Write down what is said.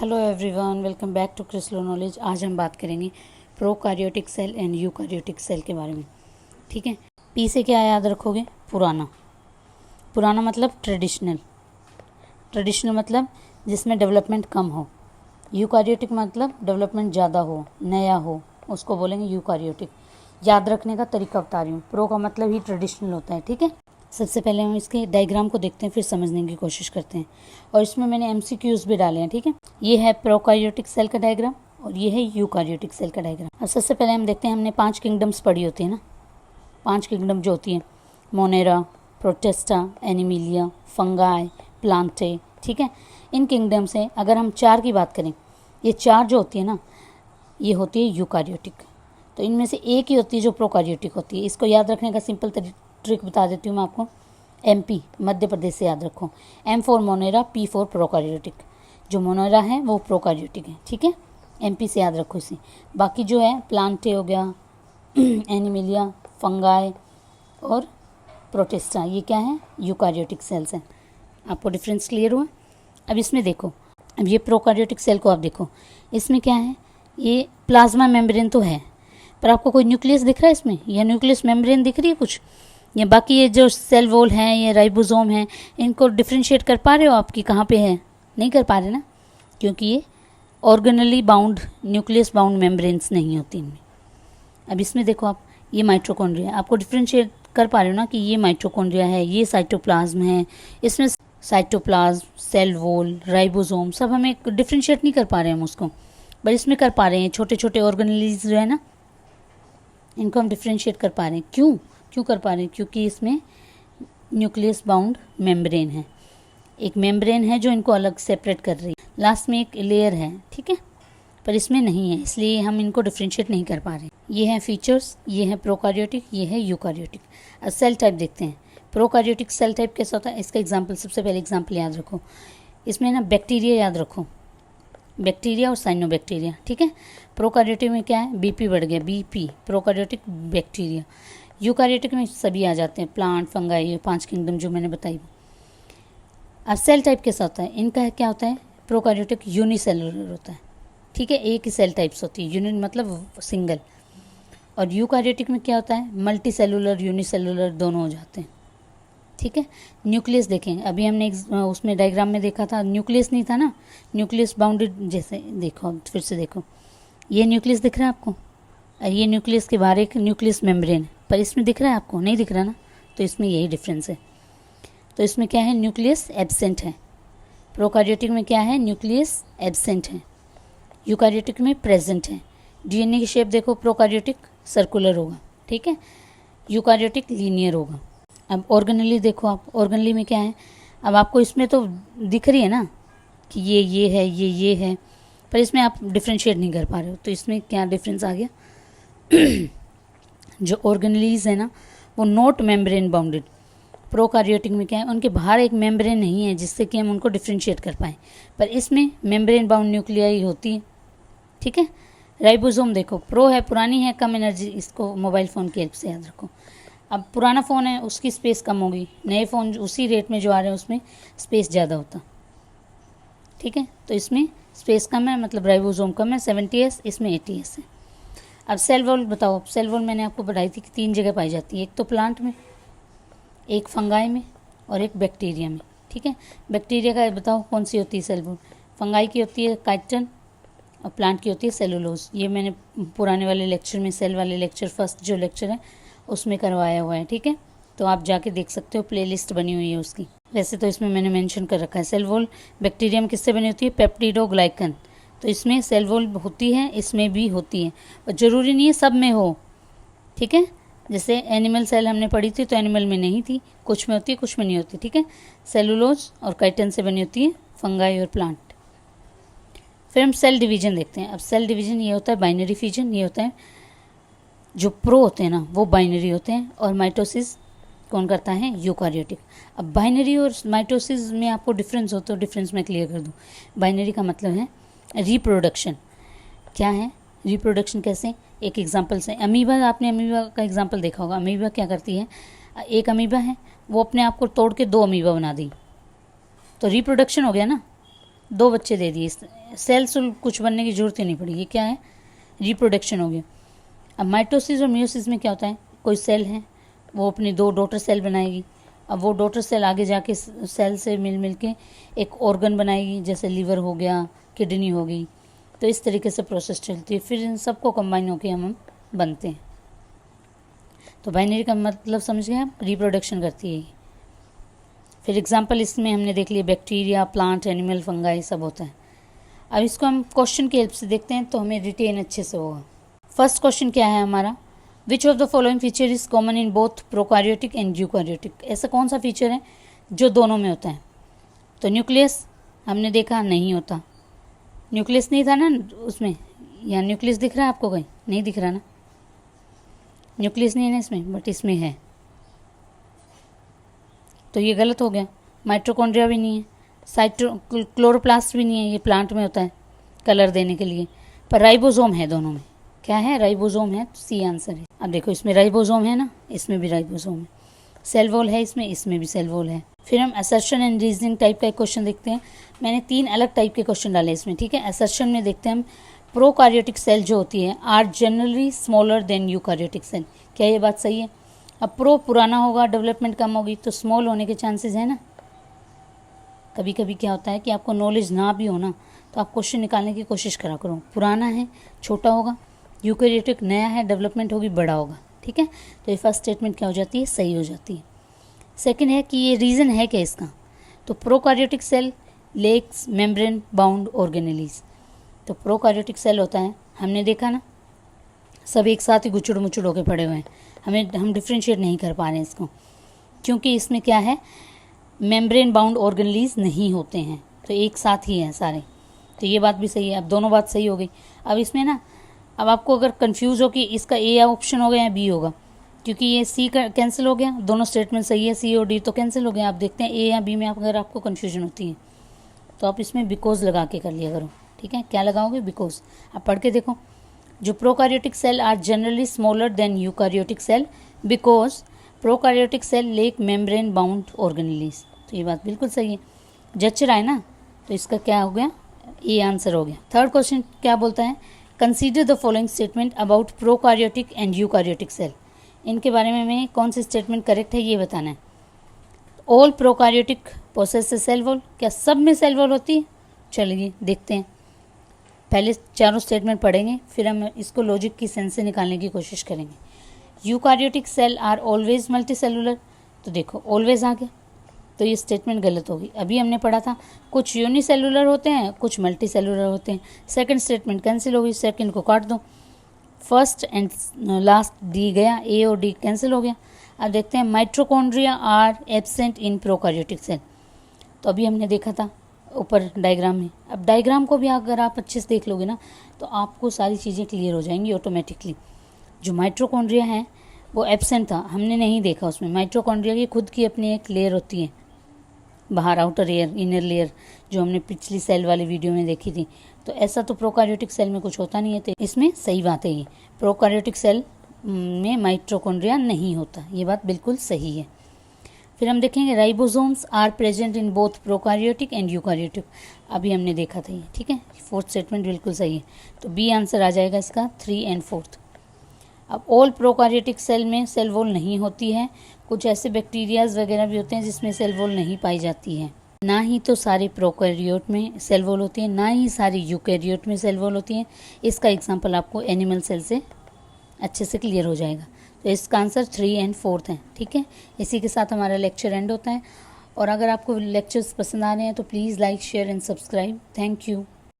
Hello everyone, welcome back to Krislo knowledge. आज हम बात करेंगे prokaryotic cell and eukaryotic cell के बारे में। ठीक है, पी से क्या याद रखोगे? पुराना। पुराना मतलब ट्रेडिशनल। ट्रेडिशनल मतलब जिसमें डेवलपमेंट कम हो। यूकार्योटिक मतलब डेवलपमेंट ज़्यादा हो, नया हो, उसको बोलेंगे यूकार्योटिक। याद रखने का तरीका बता रही हूँ। प्रो का मतलब ही ट्रेडिशनल होता है। ठीक है, सबसे पहले हम इसके डायग्राम को देखते हैं, फिर समझने की कोशिश करते हैं। और इसमें मैंने एमसीक्यूज भी डाले हैं। ठीक है, ये है प्रोकार्योटिक सेल का डायग्राम और ये है यूकार्योटिक सेल का डायग्राम। अब सबसे पहले हम देखते हैं, हमने 5 किंगडम्स पढ़ी होती है ना। 5 किंगडम जो होती हैं, Monera, Protista, Animalia, fungi, Plantae. ठीक है, इन किंगडम से अगर हम 4 की बात करें, ये 4 जो होती है ना, ये होती है यूकार्योटिक। तो इनमें से एक ही होती है जो प्रोकार्योटिक होती है। इसको याद रखने का सिंपल ट्रिक बता देती हूँ मैं आपको। MP मध्य प्रदेश से याद रखो। M for Monera, P for prokaryotic. जो मोनेरा है वो प्रोकार्योटिक है। ठीक है, MP से याद रखो इसे। बाकी जो है प्लांटे हो गया, एनिमिलिया, फंगाई और प्रोटेस्टा, ये क्या है? यूकार्योटिक सेल्स हैं। आपको डिफरेंस क्लियर हुआ? अब इसमें देखो, अब ये प्रोकार्योटिक सेल को आप देखो, इसमें क्या है? ये प्लाज्मा मेम्ब्रेन तो है, पर आपको कोई न्यूक्लियस दिख रहा है इसमें? या न्यूक्लियस मेम्ब्रेन दिख रही है कुछ? या बाकी ये जो सेल वॉल हैं, ये राइबोसोम हैं, इनको डिफ्रेंशिएट कर पा रहे हो आप कि कहाँ पे है? नहीं कर पा रहे ना, क्योंकि ये organelle bound, nucleus bound membranes नहीं होती इनमें। अब इसमें देखो आप, ये माइटोकॉन्ड्रिया, आपको डिफ्रेंशिएट कर पा रहे हो ना कि ये माइटोकॉन्ड्रिया है, ये साइटोप्लाज्म है। इसमें साइटोप्लाज्म, सेल वॉल, राइबोसोम सब हमें डिफ्रेंशिएट नहीं कर पा रहे हैं हम उसको, पर इसमें कर पा रहे हैं। छोटे छोटे ऑर्गेनेल्स जो है ना, इनको हम डिफ्रेंशिएट कर पा रहे हैं। क्यों कर पा रहे हैं? क्योंकि इसमें न्यूक्लियस बाउंड मेम्ब्रेन है। एक मेम्ब्रेन है जो इनको अलग सेपरेट कर रही है। लास्ट में एक लेयर है, ठीक है, पर इसमें नहीं है, इसलिए हम इनको डिफ्रेंशिएट नहीं कर पा रहे। ये हैं फीचर्स, ये है प्रोकार्योटिक, ये है यूकार्योटिक। अब सेल टाइप देखते हैं। प्रोकार्योटिक सेल टाइप कैसा होता है? इसका एग्जाम्पल, सबसे पहले एग्जाम्पल याद रखो। इसमें ना बैक्टीरिया याद रखो, बैक्टीरिया और साइनोबैक्टीरिया। ठीक है, प्रोकार्योटिक में क्या है? BP बढ़ गया, BP प्रोकार्योटिक बैक्टीरिया। यूकार्योटिक में सभी आ जाते हैं, प्लांट, फंगाई, ये 5 किंगडम जो मैंने बताई। अब सेल टाइप कैसा होता है? इनका क्या होता है? प्रोकार्योटिक यूनिसेलुलर होता है। ठीक है, एक ही सेल टाइप्स होती है, यूनिट मतलब सिंगल। और यूकार्योटिक में क्या होता है? मल्टी सेलुलर, यूनिसेलुलर दोनों हो जाते हैं। ठीक है, न्यूक्लियस देखें, अभी हमने उसमें डायग्राम में देखा था, न्यूक्लियस नहीं था ना, न्यूक्लियस बाउंडेड। जैसे देखो, फिर से देखो, ये न्यूक्लियस दिख रहा है आपको, और ये न्यूक्लियस के बाहर एक न्यूक्लियस मेम्ब्रेन है, पर इसमें दिख रहा है आपको? नहीं दिख रहा ना, तो इसमें यही डिफरेंस है। तो इसमें क्या है? न्यूक्लियस एब्सेंट है। प्रोकार्योटिक में क्या है? न्यूक्लियस एब्सेंट है। यूकार्योटिक में प्रेजेंट है। DNA की शेप देखो, प्रोकार्योटिक सर्कुलर होगा, ठीक है, यूकार्योटिक लीनियर होगा। अब ऑर्गेनेली देखो आप, ऑर्गेनेली में क्या है? अब आपको इसमें तो दिख रही है ना कि ये है, ये है, पर इसमें आप डिफ्रेंशिएट नहीं कर पा रहे हो। तो इसमें क्या डिफरेंस आ गया? जो ऑर्गेनेलीज है ना, वो नॉट मेम्ब्रेन बाउंडेड। प्रोकार्योटिक में क्या है? उनके बाहर एक मेम्ब्रेन नहीं है जिससे कि हम उनको डिफ्रेंशिएट कर पाएँ, पर इसमें मेम्ब्रेन बाउंड न्यूक्लियाई होती है। ठीक है, राइबोसोम देखो, प्रो है, पुरानी है, कम एनर्जी, इसको मोबाइल फ़ोन की हेल्प से याद रखो। अब पुराना फ़ोन है, उसकी स्पेस कम होगी, नए फ़ोन उसी रेट में जो आ रहे हैं उसमें स्पेस ज़्यादा होता। ठीक है, तो इसमें स्पेस कम है, मतलब राइबोसोम कम है, 70S, इसमें 80S है। अब सेल वॉल बताओ। सेल वॉल मैंने आपको बताई थी कि 3 जगह पाई जाती है, एक तो प्लांट में, एक फंगाई में और एक बैक्टीरिया में। ठीक है, बैक्टीरिया का बताओ कौन सी होती है सेल वॉल? फंगाई की होती है काइटिन और प्लांट की होती है सेलुलोज। ये मैंने पुराने वाले लेक्चर में, सेल वाले लेक्चर, फर्स्ट जो लेक्चर है उसमें करवाया हुआ है। ठीक है, तो आप जाके देख सकते हो, प्लेलिस्ट बनी हुई है उसकी। वैसे तो इसमें मैंने मेंशन कर रखा है। सेल वॉल बैक्टीरियम किससे बनी होती है? पेप्टिडोग्लाइकन। तो इसमें सेल वॉल होती है, इसमें भी होती है, और ज़रूरी नहीं है सब में हो। ठीक है, जैसे एनिमल सेल हमने पढ़ी थी, तो एनिमल में नहीं थी, कुछ में होती है, कुछ में नहीं होती। ठीक है, सेलुलोज और काइटिन से बनी होती है फंगाई और प्लांट। फिर हम सेल डिवीजन देखते हैं। अब सेल डिवीजन ये होता है बाइनरी फिजन, ये होता है जो प्रो होते हैं ना वो बाइनरी होते हैं, और माइटोसिस कौन करता है? यूकार्योटिक। अब बाइनरी और माइटोसिस में आपको डिफरेंस हो, तो डिफरेंस मैं क्लियर कर दूँ। बाइनरी का मतलब है रिप्रोडक्शन। क्या है रिप्रोडक्शन? कैसे? एक एग्जांपल से, अमीबा, आपने अमीबा का एग्जांपल देखा होगा। अमीबा क्या करती है? एक अमीबा है, वो अपने आप को तोड़ के 2 अमीबा बना दी, तो रिप्रोडक्शन हो गया ना। 2 बच्चे दे दिए, सेल्स कुछ बनने की जरूरत ही नहीं पड़ी। ये क्या है, रिप्रोडक्शन हो गया। अब माइटोसिस और मियोसिस में क्या होता है, कोई सेल है वो अपनी 2 डॉटर सेल बनाएगी। अब वो डॉटर सेल आगे जाके सेल से मिल के एक ऑर्गन बनाएगी, जैसे लीवर हो गया, किडनी हो गई। तो इस तरीके से प्रोसेस चलती है, फिर इन सबको कंबाइन होकर हम बनते हैं। तो बाइनरी का मतलब समझ गए आप, रिप्रोडक्शन करती है। फिर एग्जांपल इसमें हमने देख लिया, बैक्टीरिया, प्लांट, एनिमल, फंगाई सब होता है। अब इसको हम क्वेश्चन की हेल्प से देखते हैं तो हमें रिटेन अच्छे से होगा। फर्स्ट क्वेश्चन क्या है हमारा, which of the following feature is common in both prokaryotic and eukaryotic. ऐसा कौन सा फीचर है जो दोनों में होता है। तो न्यूक्लियस हमने देखा नहीं होता, न्यूक्लियस नहीं था ना उसमें, या न्यूक्लियस दिख रहा है आपको, कहीं नहीं दिख रहा ना, न्यूक्लियस नहीं है ना इसमें, बट इसमें है, तो ये गलत हो गया। माइटोकॉन्ड्रिया भी नहीं है, क्लोरोप्लास्ट भी नहीं है, ये प्लांट में होता है कलर देने के लिए, पर राइबोसोम है दोनों में। क्या है, राइबोसोम है, तो सी आंसर है। अब देखो इसमें राइबोसोम है ना, इसमें भी राइबोसोम है, सेल वॉल है इसमें भी सेल वॉल है। फिर हम असर्शन एंड रीजनिंग टाइप का एक क्वेश्चन देखते हैं। मैंने 3 अलग टाइप के क्वेश्चन डाले इसमें, ठीक है। असर्शन में देखते हैं हम, प्रोकार्योटिक सेल जो होती है are generally smaller than eukaryotic cell. क्या ये बात सही है। अब पुराना होगा, डेवलपमेंट कम होगी, तो स्मॉल होने के चांसेस है ना। कभी कभी क्या होता है कि आपको नॉलेज ना भी हो ना, तो आप क्वेश्चन निकालने की कोशिश करा करो। पुराना है छोटा होगा, यूकेरियोटिक नया है डेवलपमेंट होगी बड़ा होगा, ठीक है। तो ये फर्स्ट स्टेटमेंट क्या हो जाती है, सही हो जाती है। सेकंड है कि ये रीज़न है क्या इसका, तो prokaryotic cell lacks membrane bound organelles. तो प्रोकार्योटिक सेल होता है, हमने देखा ना, सब एक साथ ही गुचुड़ मुचुड़ होकर पड़े हुए हैं, हम डिफ्रेंशिएट नहीं कर पा रहे हैं इसको, क्योंकि इसमें क्या है, मेम्ब्रेन बाउंड ऑर्गेनेलीज नहीं होते हैं, तो एक साथ ही हैं सारे। तो ये बात भी सही है। अब दोनों बात सही हो गई। अब इसमें ना, अब आपको अगर कंफ्यूज हो कि इसका ए या ऑप्शन होगा या बी होगा, क्योंकि ये सी कैंसिल हो गया, दोनों स्टेटमेंट सही है, सी और डी तो कैंसिल हो गया। आप देखते हैं ए या बी में अगर आपको कन्फ्यूजन होती है तो आप इसमें बिकॉज लगा के कर लिया करो, ठीक है। क्या लगाओगे, बिकॉज। आप पढ़ के देखो, जो prokaryotic cell are generally smaller than eukaryotic cell because prokaryotic cell lack membrane bound organelles. तो ये बात बिल्कुल सही है, जच रहा है ना। तो इसका क्या हो गया, ये आंसर हो गया। थर्ड क्वेश्चन क्या बोलता है, consider the following statement about prokaryotic and eukaryotic cell. इनके बारे में हमें कौन सी स्टेटमेंट करेक्ट है ये बताना है। All prokaryotic possess cell wall, क्या सब में सेल वॉल होती है। चलिए देखते हैं, पहले चारों स्टेटमेंट पढ़ेंगे, फिर हम इसको लॉजिक की सेंस से निकालने की कोशिश करेंगे। Eukaryotic cell are always multicellular, तो देखो ऑलवेज आ गया, तो ये स्टेटमेंट गलत होगी। अभी हमने पढ़ा था कुछ यूनिसेलुलर होते हैं, कुछ मल्टी सेलुलर होते हैं, सेकंड स्टेटमेंट कैंसिल हो गई, सेकंड को काट दो, फर्स्ट एंड लास्ट डी गया, ए और डी कैंसिल हो गया। अब देखते हैं, mitochondria are absent in prokaryotic cell. तो अभी हमने देखा था ऊपर डायग्राम में। अब डायग्राम को भी अगर आप अच्छे से देख लोगे ना, तो आपको सारी चीज़ें क्लियर हो जाएंगी ऑटोमेटिकली। जो माइटोकॉन्ड्रिया है वो एब्सेंट था, हमने नहीं देखा उसमें। माइटोकॉन्ड्रिया की खुद की अपनी एक लेयर होती है बाहर, आउटर लेयर, इनर लेयर, जो हमने पिछली सेल वाली वीडियो में देखी थी। तो ऐसा तो प्रोकार्योटिक सेल में कुछ होता नहीं है, तो इसमें सही बात है ये, प्रोकार्योटिक सेल में माइटोकॉन्ड्रिया नहीं होता, ये बात बिल्कुल सही है। फिर हम देखेंगे, ribosomes are present in both prokaryotic and eukaryotic. अभी हमने देखा था ये, ठीक है। फोर्थ स्टेटमेंट बिल्कुल सही है, तो बी आंसर आ जाएगा इसका 3 एंड 4। अब ऑल प्रोकार्योटिक सेल में सेल वॉल नहीं होती है, कुछ ऐसे बैक्टीरियाज वगैरह भी होते हैं जिसमें सेल वॉल नहीं पाई जाती है। ना ही तो सारे प्रोकैरियोट में सेल वॉल होती है, ना ही सारी यूकैरियोट में सेल वॉल होती है। इसका एग्जांपल आपको एनिमल सेल से अच्छे से क्लियर हो जाएगा। तो इसका आंसर 3 एंड 4 है, ठीक है। इसी के साथ हमारा लेक्चर एंड होता है। और अगर आपको लेक्चर्स पसंद आ रहे हैं तो please like, share and subscribe. Thank you.